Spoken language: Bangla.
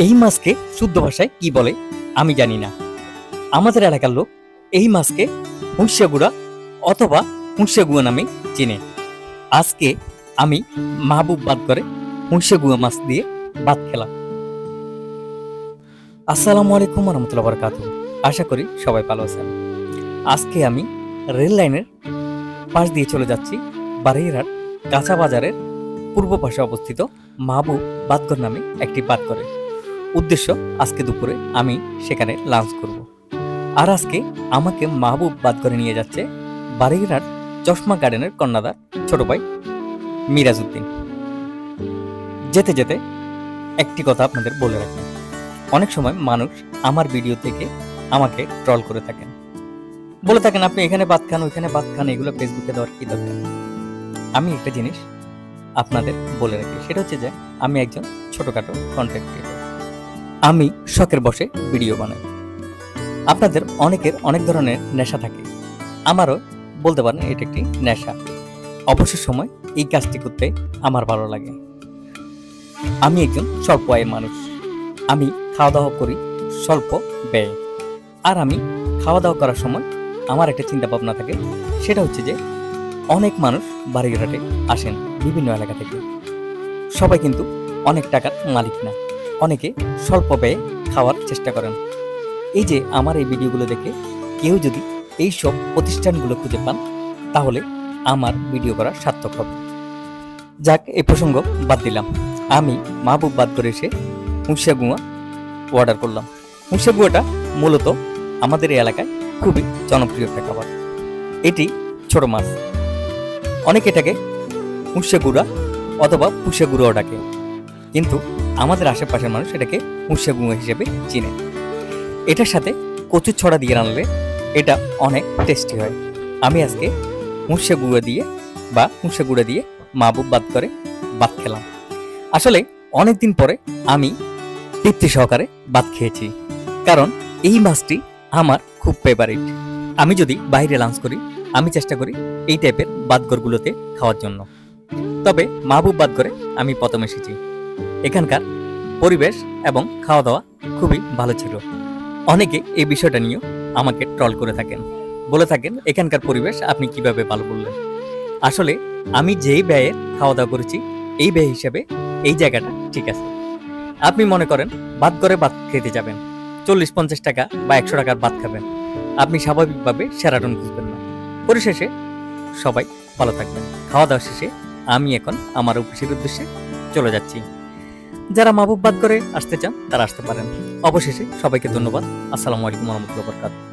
এই মাছকে শুদ্ধ ভাষায় কি বলে আমি জানি না। আমাদের এলাকার লোক এই মাছকে হুঁশিয়াগুড়া অথবা হুঁশিয়াগুয়া নামে চেনে। আজকে আমি মাহবুব বাদ করে হুঁশিয়াগুয়া মাছ দিয়ে ভাত খেলাম। আসসালামু আলাইকুম রহমতুল্লাহ বরকাতুহ। আশা করি সবাই ভালো আছেন। আজকে আমি রেল লাইনের পাশ দিয়ে চলে যাচ্ছি বারৈরহাট কাঁচা বাজারের পূর্ব পাশে অবস্থিত মাহবুব বাদঘর নামে একটি বাদঘরে। উদ্দেশ্য, আজকে দুপুরে আমি সেখানে লাঞ্চ করব। আর আজকে আমাকে মাহবুব বাদঘরে নিয়ে যাচ্ছে বারৈরহাট চশমা গার্ডেনের কর্ণধার ছোট ভাই মিরাজউদ্দিন। যেতে যেতে একটি কথা আপনাদের বলে রাখি, অনেক সময় মানুষ আমার ভিডিও থেকে আমাকে ট্রল করে থাকেন, বলে থাকেন আপনি এখানে ভাত খান ওইখানে ভাত খান, এগুলো ফেসবুকে দেওয়ার কি দরকার। আমি একটা জিনিস আপনাদের বলে রাখি, সেটা হচ্ছে যে আমি একজন ছোটখাটো কন্টেন্ট ক্রিয়েটর। আমি শখের বসে ভিডিও বানাই। আপনাদের অনেকের অনেক ধরনের নেশা থাকে, আমারও বলতে পারেন এটা একটি নেশা। অবসর সময় এই কাজটি করতে আমার ভালো লাগে। আমি একজন স্বল্প আয়ের মানুষ। আমি খাওয়া দাওয়া করি স্বল্প ব্যয়ে। আর আমি খাওয়া দাওয়া করার সময় আমার একটা চিন্তা ভাবনা থাকে, সেটা হচ্ছে যে অনেক মানুষ বারৈরহাটে আসেন বিভিন্ন এলাকা থেকে। সবাই কিন্তু অনেক টাকার মালিক না, অনেকে স্বল্প ব্যয়ে খাওয়ার চেষ্টা করেন। এই যে আমার এই ভিডিওগুলো দেখে কেউ যদি এই সব প্রতিষ্ঠানগুলো খুঁজে পান, তাহলে আমার ভিডিও করা সার্থক হবে। যাক, এই প্রসঙ্গ বাদ দিলাম। আমি মাহবুব বাদ করে এসে হুঁশিয়াগুয়া অর্ডার করলাম। হুঁশিয়াগুয়াটা মূলত আমাদের এই এলাকায় খুবই জনপ্রিয় একটা খাবার। এটি ছোট মাছ, অনেকে এটাকে হুঁশিয়াগুড়া অথবা পুষিয়াগুড়াও ডাকে, কিন্তু আমাদের আশেপাশের মানুষ এটাকে হুঁশিয়াগুয়া হিসেবে চিনে। এটার সাথে কচুর ছড়া দিয়ে রান্নলে এটা অনেক টেস্টি হয়। আমি আজকে হুঁশিয়াগুয়া দিয়ে মাহবুব বাদ করে ভাত খেলাম। আসলে অনেকদিন পরে আমি তৃপ্তি সহকারে ভাত খেয়েছি, কারণ এই মাছটি আমার খুব ফেভারিট। আমি যদি বাইরে লাঞ্চ করি, আমি চেষ্টা করি এই টাইপের বাদঘরগুলোতে খাওয়ার জন্য। তবে মাহবুব বাদঘরে আমি প্রথম এসেছি। এখানকার পরিবেশ এবং খাওয়া দাওয়া খুবই ভালো ছিল। অনেকে এই বিষয়টা নিয়েও আমাকে ট্রল করে থাকেন, বলে থাকেন এখানকার পরিবেশ আপনি কিভাবে ভালো বললেন। আসলে আমি যেই ব্যয়ে খাওয়া দাওয়া করেছি, এই ব্যয় হিসেবে এই জায়গাটা ঠিক আছে। আপনি মনে করেন বাদঘরে ভাত খেতে যাবেন, 40-50 টাকা বা 100 টাকার ভাত খাবেন, আপনি স্বাভাবিকভাবে সেরাটন খুঁজবেন না। পরিশেষে সবাই ভালো থাকবেন। খাওয়া দাওয়া শেষে আমি এখন আমার অফিসের উদ্দেশ্যে চলে যাচ্ছি। যারা মাহবুব বাদ করে আসতে চান তারা আসতে পারেন। অবশেষে সবাইকে ধন্যবাদ। আসসালামু আলাইকুম ওয়া রাহমাতুল্লাহি ওয়া বারাকাতুহু।